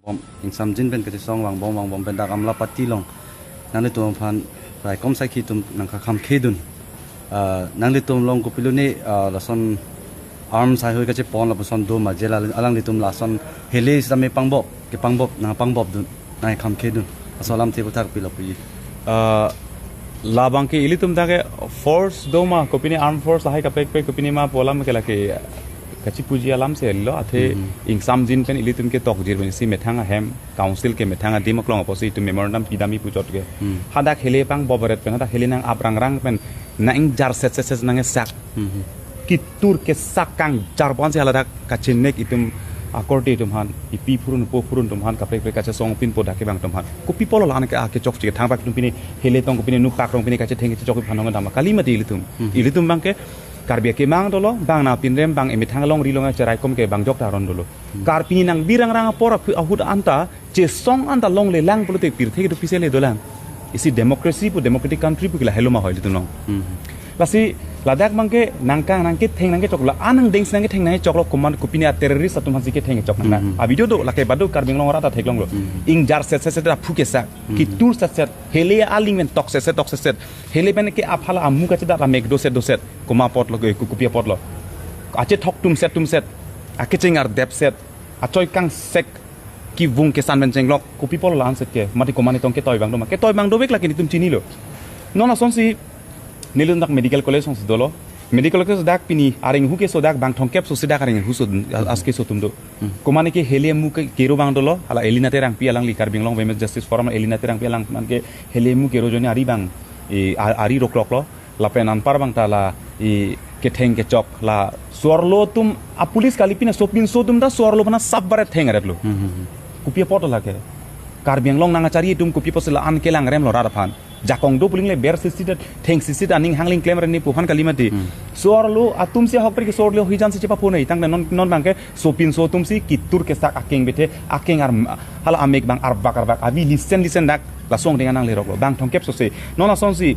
bom insam jin ben Kachesong wang bom ben dak amla pati long nang le tum phan rai kom sai khi tum nang kha kham khedun nang le tum long ko piluni la son arm sai hoi ka che pon la son do ma jela alang le tum la son hele same pangbop ke pangbop na pangbop dun nai kham khedun asalam te puthak pilapi labang ke ili tum dage force doma kopini armed force lahai ka pek kopini ma polam ke lake kachi puji alam se lo athe insam jin pen ili tum ke tok jir bani si methanga hem council ke methanga dimaklong aposi tu memorandum pidami pujot ke hada khele pang bobaret pen hada khele nang abrang rang pen na ing jar set nang sak ki tur ke sakang jar bon se halada kachin nek itum akorti tum han ipi purun tum han kapre Kachesong pin poda ke bang tum han ko people la an ke ake chok chi thang bak tum pini hele tong ko pini nu pak rong pini kache theng chi chok phanong dam kalimati ili tum bang ke karbi ke mang dolo bang na pin rem bang emi thang long rilong cherai kom ke bang jok ta ron dolo karpi nang birang rang pora ahud anta che song anta long le lang politik pir thek to pisele dolan isi democracy pu democratic country pu kila heloma hoil tu long lasi ladak mangke nangkang nangke theng nangke chokla anang deng nangke theng nangke choklo command kupini terrorist atum hansi ke theng chok na a video do lake badu karbing long rata theklong lo ing jar set da phuke sa ki tur set hele aling men tok set hele ben ke aphala amu ka chida mek do set koma pot lo ku kupia pot lo ache thok tum set ake chingar dep set achoy kang sek ki vung ke san ben chenglok ku people lan set ke mati komani tong ke toy bang do bek laki tum chini lo nona sonsi nilun dak medical college song dolo medical college dak pini aring hu ke so dak bang thongkep so sidak aring hu so aske so tum do komani ke helium mu ke kero bang dolo ala elina terang pi alang li karbing long women's justice forum elina terang pi alang man ke helium mu kero joni ari bang ari rok lo la penan par bang ta la ke theng ke chok la sorlo tum a police kali pina sopin so tum da sorlo bana sab bare theng aret lo kupia pot la ke karbing long nanga chari tum kupia posla an ke lang rem lo ra phan jakong do puling le ber sistit theng sistit aning hangling claim rani puhan kalimati sorlo atum se hokper ke sorlo hijan se chepa phone itang non bang ke sopin so tum si kitur ke sak akeng bete akeng ar hala amek bang arbak abi listen dak la song dengan nang le rok bang thongkep so se non la song si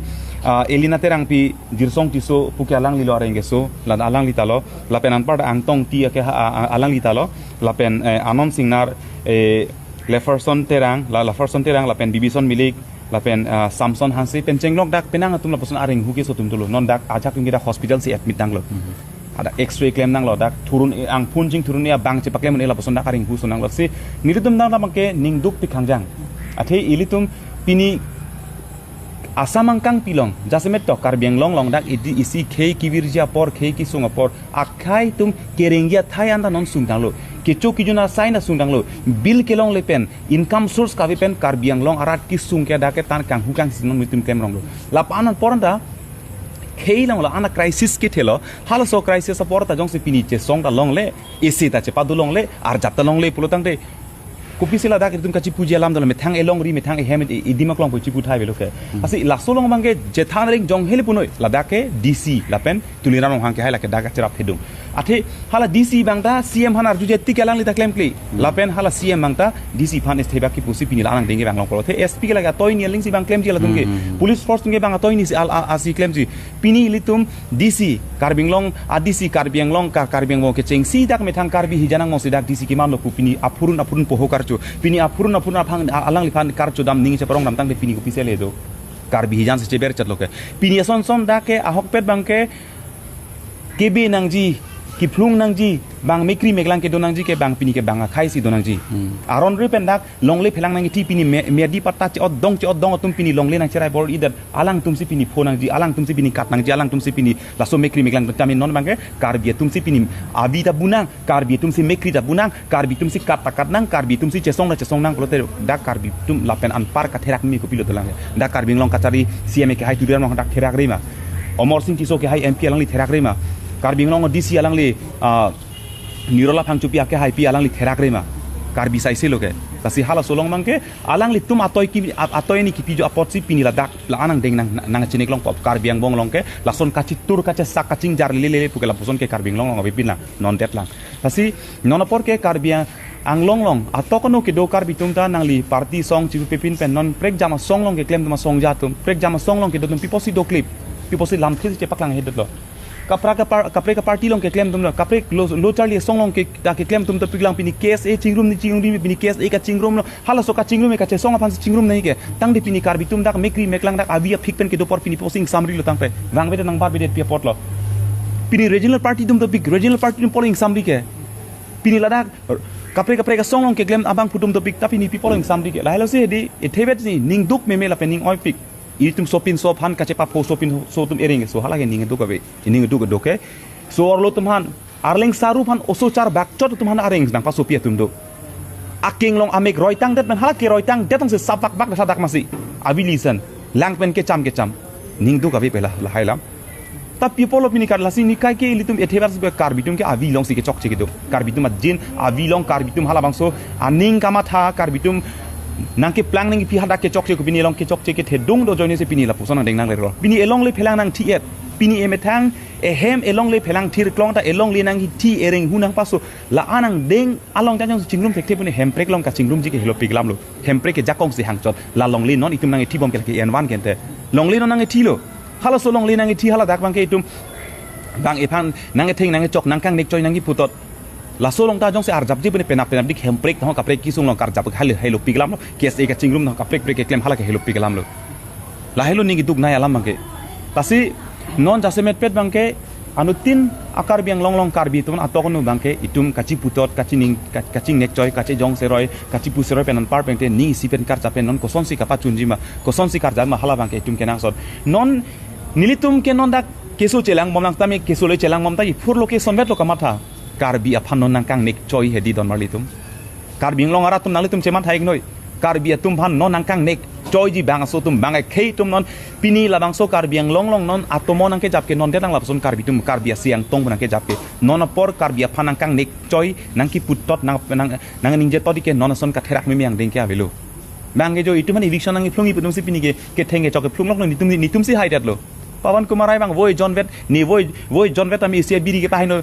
elina terang pi dirsong ti so puke alang li lo arenge so la alang li talo la penan par ang tong ti ke alang li talo la pen anon singnar leferson terang la pen bibison milik lapen Samson hansi pencenglok dak penang atum la person aring huke so tum tulo non dak ajak tum gira hospital si admit dang lo ada x-ray claim nang lo dak turun ang punjing turun ya bang cepak claim la person dak aring hu so nang lo si niritum dang bangke ningduk pi khangjang athe ilitum pini asamangkang pilong jasemet to karbiang long dak isi khei kibirja por khei ki sunga por akhai tum kerenggia thai anda non sungdang lo kecho kijuna saina sungdang lo bil kelong lepen income source ka pen karbiang long arat ki sungke dake tan kang hukang sinon mitum kem long lo lapanan poranda khei long la ana crisis ke thelo halo so crisis porta jong se pini che song da long le esi ta che padu long le ar jatta long le pulotang de kupisila dak tum kachi puji alam dal methang elong ri methang hem idimak long puji puthai beloke asi lasolong bangge je thang ring jong hele punoi ladake dc lapen tulira long hangke haila ke daga cerap hedung athe hala dc bangta cm hanar juje tikelang li ta claim kli lapen hala cm bangta dc fan esteba ki pusi pini lanang dengi bang long polo the sp ke laga toy ni ling si bang claim ji la tumge police force tunge bang toy ni si al asi claim ji pini litum dc karbing long adc karbiang long ka karbing mo ke cheng si dak methang karbi hijanang mo si dak dc ki man lo pini apurun pohokar pini apurun phang alang li phan kar chodam ning che parong dam tang de pini ko pisele do karbi hijan se ber chat loke pini son da ke ahok pet bang ke kebe nangji ki Prung nangji bang mekri meglang ke donangji ke bang pini ke bang khai si donangji aron ri pen dak longle phelang nang ti pini medi patta che odong tum pini longle nang cherai bol idat alang tum si pini phonangji alang tum si pini kat nangji alang tum si pini laso mekri meglang tamin non bang ke karbi tum si pini abi ta bunang karbi tum si mekri ta bunang karbi tum si kat nang karbi tum si chesong nang plote dak karbi tum lapen an par ka therak mi ko pilot lang dak karbi long kachari cm ke hai tudian long dak therak rima omor sing tiso ke hai mp alang li therak rima karbi long dc alang li nirola phang chupi ake hai pi alang li therak rema karbi sai se loke tasi hala solong mangke alang li tum atoy ni ki pijo apot si pini la dak la anang deng nang chinik long pop karbiang bong long ke lason kachi tur kache sak kaching jar lele pukela puson ke karbing long bipin la non det lang tasi nonapor ke karbiang ang long atokono ke do karbi tumta nang li party song chipu pepin pen non prek jama song long ke claim tuma song jatum prek jama song long ke do tum piposi do clip piposi lam khisi che paklang hedot lo kapre ka party long ke claim tum kapre lo charlie song long ke ta ke claim tum to piglang pini case e chingrum ni pini case e ka chingrum lo hala so ka chingrum e ka che song apan chingrum nei ke tang de pini karbi tum dak mekri meklang dak avia phikpen ke do por pini posing samri lo tang pe wang bete nang bar bete pia pot lo pini regional party tum to big regional party tum polling samri ke pini ladak kapre ka song long ke claim abang putum to big tapi ni polling samri ke la hello se di e thebet ni ning duk me la pening oi pik itum sopin sophan ka chepa po sopin so tum ering so hala ke ning du ka be ning du ka doke so orlo tum han arleng saru phan oso char bak chot tum han areng nang pa sopia tum do aking long amek roitang det man hala ke roitang det tang se sapak bak da dak masi abilisan lang pen ke cham ning du ka be pela la hailam ta people of minikar lasi nikai ke ilitum ethebas be karbitum ke avi long si ke chok che ke do karbitum jin avi long karbitum hala bangso aning kama tha karbitum nangke plang nang pi hada ke chok che ko bini long ke chok che ke thedung do joine se pini la puson deng nang le ro bini elong le phelang nang thiet pini emethang e hem elong le phelang thir klong ta elong le nang hi thi ereng hunang paso la anang deng along ta jong chingrum thek thepune hem prek long ka chingrum ji ke helo piglam lo hem prek ke jakong si hang chot la long le non itum nang thi bom ke en1 kente long le non nang thi lo hala so long le nang thi hala dak bang ke itum bang ephan nang theng nang chok nang kang nek choi nang hi putot la so long ta jong se arjap ji bene penap dik hem prek ta ka prek ki sung long kar jap hal helo piglam lo kes e ka chingrum na ka prek ke klem hala ke helo piglam lo la helo ni duk na alam bang ke tasi non jasemet pet bang ke anutin akar biang long karbi tuman atokon nu bang ke itum kachi putot kaching nek choi kachi jong seroi kachi pu seroi penan par pengte ni sipen kar chapen non koson si kapa chunjima koson si kar jama hala bang ke itum kenang sot non nilitum ke non dak keso chelang momlang tami keso le chelang mom tai fur location bet lo kamatha karbi aphan non nang kang nek choi hedi don marlitum karbi long ara tum nalitum cheman thaik noi karbi atum phan non nang kang nek choi ji bang so tum bang khei tum non pini la bang so karbi ang long non atomo nang ke jap ke non detang la son karbi tum karbi siang tong nang ke jap ke non por karbi aphan nang kang nek choi nang ki putot nang ningje todi ke non son ka therak me yang deng ke avelo bang ke jo itu man eviction nang flungi putum si pini ke thenge chok ke flung lok nitum si haidat lo pawan kumarai bang voi john vet ni voi john vet ami sia biri ke paino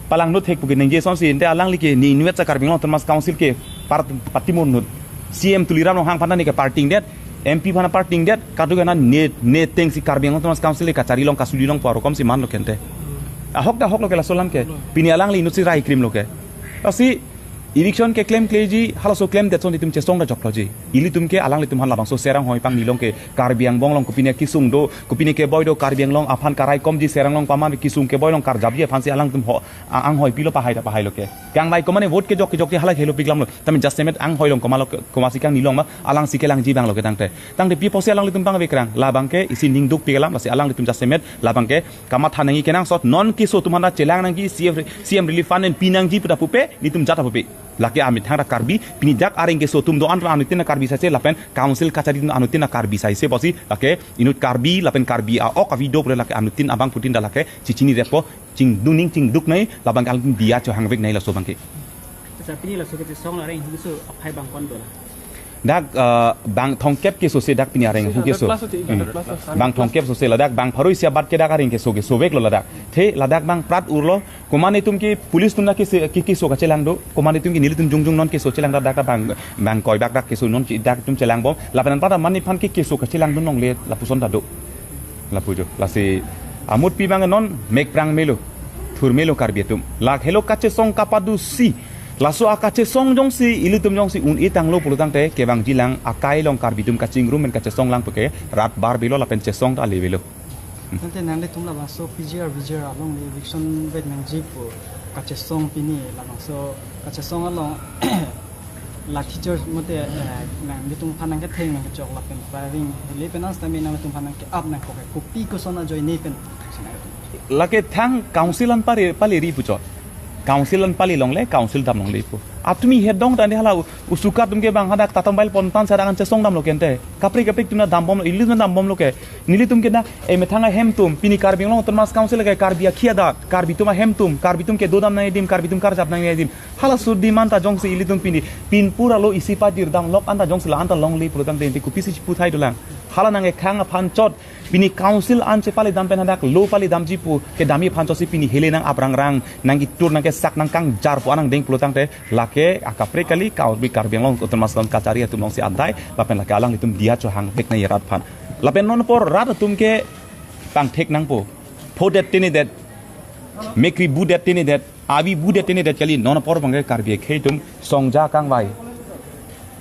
palang no thek puke ningje son si ente alang like ni nuet cha karbi long termas council ke partimon no CM tuliram no hang phana ni ke parting det MP phana parting det kadu gana ne teng si karbi long termas council ka chari long kasuli long paro kom si man lo kente hok lo ke la solam ke pini alang li nutsi rai krim lo ke asi eviction ke claim kleji hala so claim det son itum che song da jok loji ili tum ke alang li tum han labang so serang hoi pang ni long ke karbiang bong long kupine kisung do kupine ke boy do karbiang long aphan karai kom ji serang long paman kisung ke boy long kar jab je phan si alang tum ho ang hoi pilo pa hai lo ke kang bai komane vote ke jok hala helo piglam lo tami justament ang hoi long komasi kang ni long ma alang si ke lang ji bang lo ke tang de pi posi alang li tum pang bekrang labang ke isi ning duk pigalam la si alang li tum justament labang ke kama thanangi kenang sot non ki so tum hana chelang nang ki CM relief fund en pinang ji puta pupe ni tum jata pupe laki amit thang karbi pini jak areng ke so tum do an anutin karbi sa se lapen council kachari anutin karbi sa se bosi lake inut karbi lapen karbi a ok avido pre lake anutin abang putin da lake cichini repo cing duning cing duk nai labang kal dia cho hangwek nai la so bangke sa pini la so ke song la reng hu so aphai bang kon do dak bang thongkep ke so se dak pini areng hu ke so bang thongkep so se ladak bang pharoi sia bat ke dak areng ke so ke sobek lo ladak the ladak bang prat urlo komane tum ki pulis tum na ke so ka chelang do komane tum ki nilitum jungjung non ke so chelang dak bang koi dak ke so non chi dak tum chelang bom lapan pada mani phan ke so ka chelang do nong le la puson da do la pujo la se amut pi bang non mek prang melo thur melo karbiatum la helo Kachesong kapadu si laso Kachesong jong si ilitum jong si un itang lo pulutang te ke bang jilang akai long karbitum kachingrum men Kachesong lang peke rat bar bilo la pen chesong ta le bilo nanti nang le tum la so PGR along le eviction vet nang jipu Kachesong pini la so Kachesong along la teacher mote nang litung phanang ke theng nang ke chok la pen firing le penas tami nang litung phanang ke up nang ko ke pi ko sona join ne pen lake thang council an pali ri pucho council an pali long le council dam long le pu atumi hedong tani hala usuka tumke bang hadak tatambail pontan sadangan chesong dam lo kente kapri tumna dam bom ilu dam bom lo ke nili tumke na e methanga hem tum pini karbi long termas council ke karbi khia da karbi tuma hem tum karbi tum ke dodam na edim karbi tum kar jap na edim hala sudi man ta jong se ili tum pin pura lo isipa dir dam lok anta jong se la anta long le pulutang de ku pisi pu thai dolang hala nang e khang phan chot pini council an che pali dam pen hadak lo pali dam jipu ke dami phan chosi pini hele nang abrang rang nang tur nang ke sak nang kang jar pu anang deng pulutang te lake akapre kali karbi karbiang long termas long kachari atum long si adai lapen lake alang itum dia cho hang bek na yarat phan lapen non por rat atum ke pang thek nang po Phodet tini that make budet tini that abi budet tini that kali non por bangke karbi kheitum songja kang vai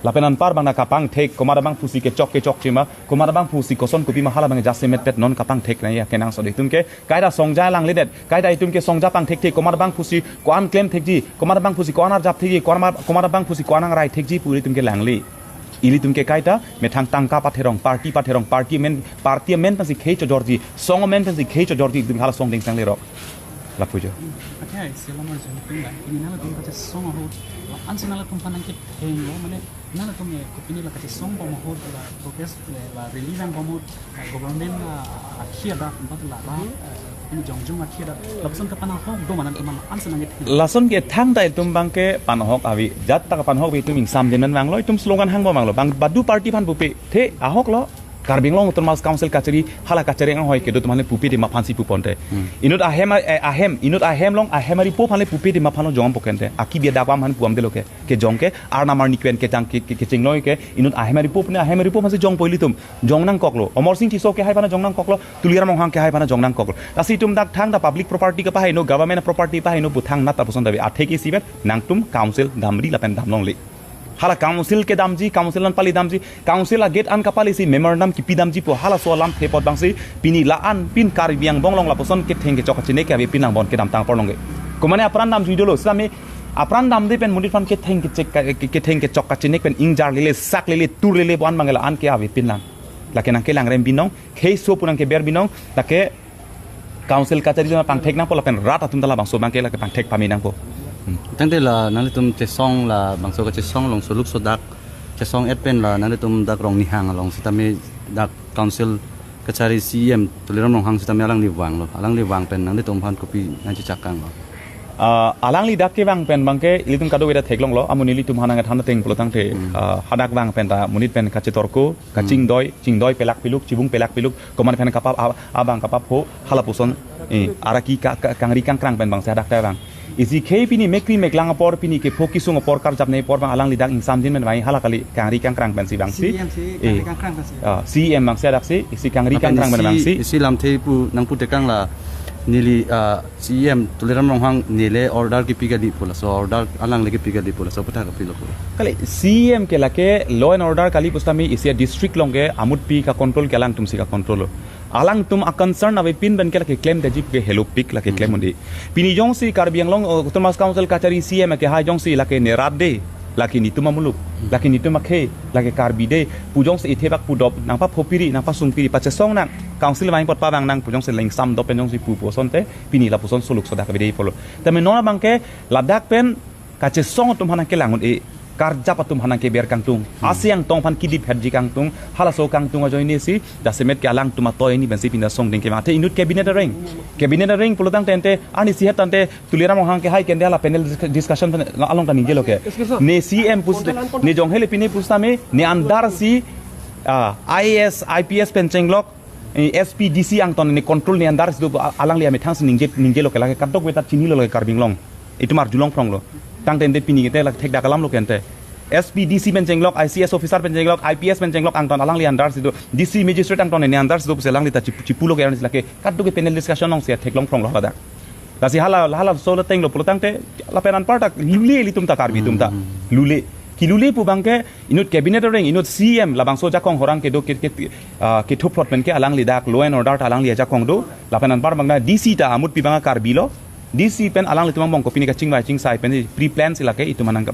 lapenan par bang kapang thek komara bang pusi ke chok chima komara bang pusi koson kopi mahala bang jasemet pet non kapang thek na ya kenang so tumke kaida songja lang ledet kaida itumke songja pang thek komara bang pusi ko an claim thek ji komara bang pusi ko anar jap thek ji komara bang pusi ko anang rai thek ji puri tumke langli ili tumke kaita methang tangka patherong party men pasi khei cho jorji song men pasi khei cho jorji tum hala song ding sang le ro lapujo okay selama jam pindah ini nala tum kaca song ho ansi nala tum panang ke hengo mane nala tum e kopini la kaca song bom ho la protest la relief bom ho government la akhir da tempat la ini jongjong akhir da lapson ka panang ho do manan tum ansi nang ke lason ke thang dai tum bangke panhok awi jat ta panhok bi tum insam jenan wang loi tum slogan hang bang lo bang badu party pan pupe the ahok lo karbing long termas council kachari hala kachari ang hoi ke do tumane pupi de mapansi puponte inut ahem long ahemari po phale pupi de mapano jom pokente aki bia dawam han puam de loke ke jongke arna mar nikwen ke tang ke chingloi ke inut ahemari po phase jong poili tum jongnang koklo omor sing thiso ke hai pana jongnang koklo tuliara mong hang ke hai pana jongnang koklo tasi tum dak thang da public property ka pai no government property pai no buthang na ta poson dabi athe ke sibet nang tum council damri lapen damlong le hala council ke damji council lan pali damji council la gate an kapali si memorandum ki pidamji po hala so lam thepot bangsi pini la an pin karbiang bonglong la poson ke thenge chok chine ke abi pinang bon ke dam tang porlong ge komane apran dam jidolo sami apran dam de pen mudit fan ke thenge ke chok chine pen ingjar lele sak lele tur lele bon mangela an ke abi pinang la ke nang ke lang rem binong khei so punang ke ber binong ta ke council ka chari jona pang thek na po la pen rat atum dala bang so bang ke la ke pang thek paminang po tangte la nang tum te song la bangso ka che song long so luk so dak che song et pen la nang tum dak rong ni hang long sitame dak council kachari cm tuliram long hang sitame alang li wang pen nang tum phan kopi nang chi chakang lo alang li dak ke wang pen bangke ilitum kado weda theklong lo amuni li tum hanang thana teng polotang te hadak wang pen ta munit pen kache torko kaching doi pelak piluk cibung pelak piluk koman pen kapap abang kapap ho hala puson araki kangri kangkrang pen bang sa dak ta wang isi khei pini mekri meklang por pini ke fokisung por kar japne por bang alang lidak insam din men mai hala kali kangri kangkrang ben si bang si cm bang sa dak si isi kangri kangkrang ben bang si isi lam thei pu nang pu tekang la nili cm tuliram rong hang nile order ki piga di pula so order alang le ki piga di pula so pata ka pilo kali cm ke lake law and order kali pustami isi district longe amut pi ka control ke alang tum si ka control alang tum a concern ave pin ben ke claim de jip ke hello pick la ke claim undi pini jong si karbiang long thomas council kachari cm ke ha jong si la ke nerad de la ke nituma muluk la ke nituma khe la ke karbi de pujong si ithebak pudop nang pa phopiri nang pa sungpiri pa chesong nang council mai pot pa bang nang pujong si leng sam do pen jong si pu poson te pini la poson suluk soda ka be polo tame nona bang ke ladak pen kachesong tum hanak ke langun e karja patum hanak ke ber kang tung asyang tong phan kidip hedji kang tung hala so kang tung ajoini si da semet ke alang tuma toy ni bensi pinda song ding ke mate inut cabinet ring pulutang tente ani si hetante tulira mo hang ke hai kende ala panel discussion along ta ninge loke ne cm pus ne jong hele pini pustame ne andar si IAS IPS pencheng lok SPDC ang ton ne control ne andar si do alang lia me thang ninge loke la kadok weta chini lo karbing long itu mar julong prong lo tang tende pini ke la thek da kalam lo kente SPDC pencheng lok ICS officer pencheng lok IPS pencheng lok ang ton alang li andar sido DC magistrate ang ton ne andar sido selang li ta chipulo ke anis lake kaddu ke panel discussion ong se theklong prong lo hada lasi hala solo teng lo pulutang te la penan partak lule li tum ta karbi tum ta lule kilule pu bangke inut cabinet ring inut cm la bang so jakong horang ke do ke thuplot pen ke alang li dak law and order ta alang li jakong do la penan par bangna DC ta amut pi banga karbi lo DC pen alang li tumang bong ko pini ka chingwai chingsai pen pre plan sila ke itu manang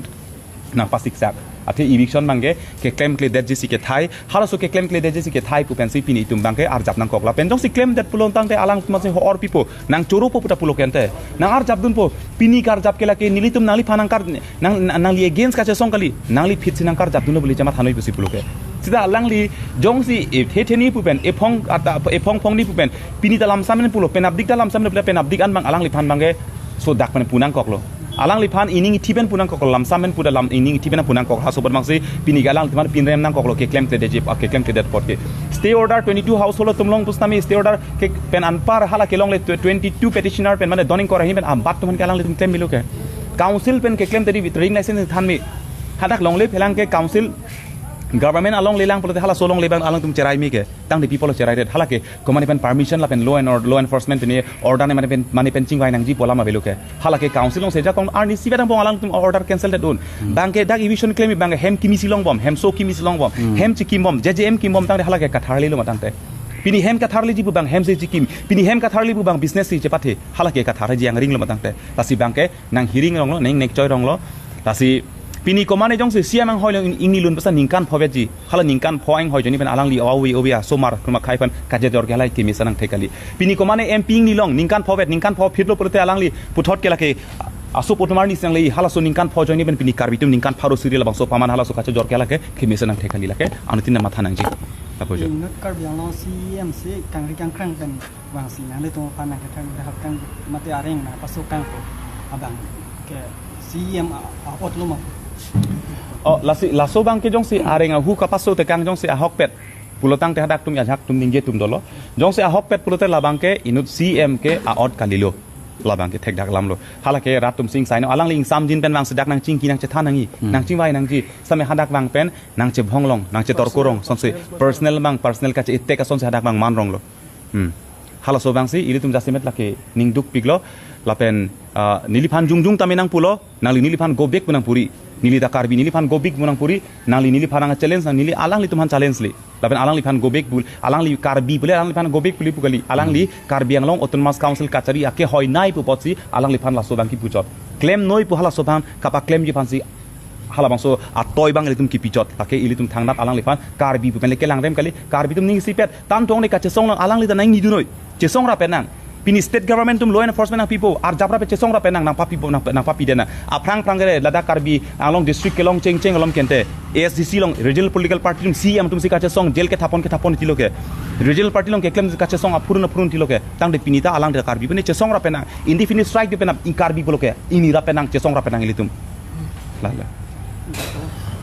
nang pasik sak ate eviction bangge ke claim kle det jisi ke thai hala so ke claim kle det jisi ke thai pu pen si pini tum bangke ar jap nang kokla pen jong si claim det pulon tang te alang tuma se ho or pipo nang choro po puta pulo kente nang ar jap dun po pini kar jap ke la ke nilitum nali phanang kar nang li against ka che song kali nang li fit sinang kar jap dun boli jama thanoi pusi pulo ke sida alang li jong si theni pu pen epong ni pu pen pini dalam samen pulo pen abdik dalam samen pen abdik an bang alang li phan bangge so dak pen punang koklo alang li phan ining thiben punang kokol lam samen puda lam ining thiben punang kok haso bang si pini galang timan pinrem nang koklo ke claim de jip ke claim de pot ke stay order 22 household tumlong pustami stay order ke pen anpar hala ke long le 22 petitioner pen mane doning kora hi pen ambat tuman ke alang li tum claim milu ke council pen ke claim de with ring license than mi hadak long le phelang ke council government along lelang polote hala solong lebang alang tum cerai mi ke tang de people cerai red hala ke komani pen permission la pen law enforcement ni order ne mani pen chingwai nang ji pola ma belu ke hala ke council long seja kong arni si bedang bong alang tum order cancel det un bang ke dak eviction claim bang hem kimi silong bom hem so kimi silong bom hem chi kim bom jjm kim bom tang de hala ke katharli lo matang te pini hem katharli ji bu bang hem se ji kim pini hem katharli bu bang business si je pathe hala ke kathar ji ang ring lo matang te tasi bang ke nang hearing rong lo neng nek choi rong lo tasi Pini komane jong se siamang hoi long ingni lun pasa ningkan phobeji hala ningkan phoing hoi joni pen alangli awi obia somar kuma khaipan kaje jor gelai kimi sanang thekali pini komane mp ingni long ningkan phobet ningkan pho phitlo prote alangli puthot kelake asu potmar ni sangli hala so ningkan pho joni pen pini karbitum ningkan pharo serial bang so paman hala so kache jor kelake kimi sanang thekali lake anutin matha nangji tapojo not karbi along cm se kangri kang krang pen wang si nang le to panang ke thang dahap kang mate areng na pasukan ko abang ke cm otluma oh laso bang ke jong si areng hu ka paso te kang jong si ahok pet pulotang te hadak tum ajak tum ningge tum dolo jong si ahok pet pulote labang ke inut cm ke aot kalilo labang ke thek dak lamlo halake ratum sing saino alang ling sam jin pen wang sedak nang ching ki nang che thanangi nang ching wai nang ji same hadak bang pen nang che bhonglong nang che torkorong sonse personal ka che itte ka sonse hadak bang man rong lo hala so bang si ili tum jasimet lake ning duk piglo lapen niliphan jungjung taminang pulo nali niliphan gobek punang puri nili da karbi niliphan gobik munang puri nali niliphan challenge nili alang li tumhan challenge li lapen alang liphan gobek bul alang li karbi bule alang liphan gobek puli pugali alang li karbi anglong autonomous council kachari ake hoi nai pu potsi alang liphan la sobang ki puchot claim noi pu hala sobang kapa claim ji phansi hala bangso atoy bang litum ki pichot ake ilitum thangnap alang liphan karbi pu penle kelang rem kali karbi tum ning sipet tan tong ne kachesong lang alang li da nang ni dunoi chesong ra penang Pini state government tum law enforcement ng people ar japra pe chesong ra penang nang papi nang papi dena aprang gere lada karbi along district kelong cheng along kente ASDC long regional political party tum CM tum sika chesong jail ke thapon tiloke regional party long ke claim ka chesong apurun tiloke tang de pinita alang de karbi pene chesong ra penang indefinite strike de penang in karbi boloke ini ra penang chesong ra penang ilitum la